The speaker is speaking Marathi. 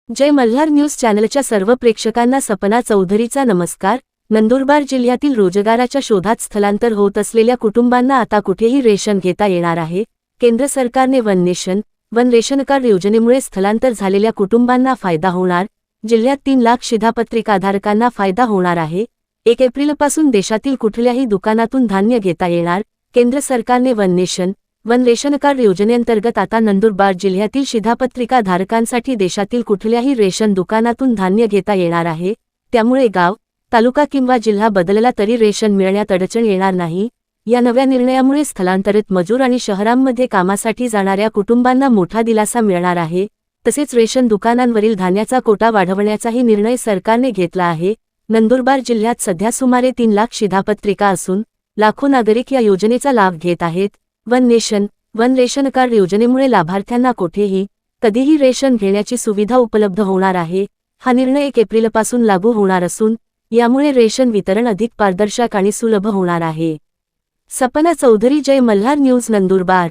जय मल्हार न्यूज चॅनलच्या सर्व प्रेक्षकांना सपना चौधरीचा नमस्कार। नंदुरबार जिल्ह्यातील रोजगाराच्या शोधात स्थलांतर होत असलेल्या कुटुंबांना आता कुठेही रेशन घेता येणार आहे। केंद्र सरकारने one nation one ration card योजनेमुळे स्थलांतर झालेल्या कुटुंबांना फायदा होणार। जिल्ह्यात 3 लाख शिधापत्रिकाधारकांना फायदा होणार आहे। 1 एप्रिलपासून देशातील कुठल्याही दुकानातून धान्य घेता येणार। केंद्र सरकारने one nation one ration card योजनेअंतर्गत आता नंदुरबार जिल्ह्यातील शिधापत्रिकाधारकांसाठी देशातील कुठल्याही रेशन दुकानातून धान्य घेता येणार आहे। त्यामुळे गाव, तालुका किंवा जिल्हा बदलला तरी रेशन मिळण्यात अडचण येणार नाही। या नव्या निर्णयामुळे स्थलांतरित मजूर आणि शहरांमध्ये कामासाठी जाणाऱ्या कुटुंबांना मोठा दिलासा मिळणार आहे। तसेच रेशन दुकानांवरील धान्याचा कोटा वाढवण्याचाही निर्णय सरकारने घेतला आहे। नंदुरबार जिल्ह्यात सध्या सुमारे 3 लाख शिधापत्रिका असून लाखो नागरिक या योजनेचा लाभ घेत आहेत। One nation one ration card योजनेमुळे लाभार्थ्यांना कोठेही कधीही रेशन घेण्याची सुविधा उपलब्ध होणार आहे। हा निर्णय 1 एप्रिलपासून लागू होणार असून यामुळे रेशन वितरण अधिक पारदर्शक आणि सुलभ होणार आहे। सपना चौधरी, जय मल्हार न्यूज, नंदुरबार।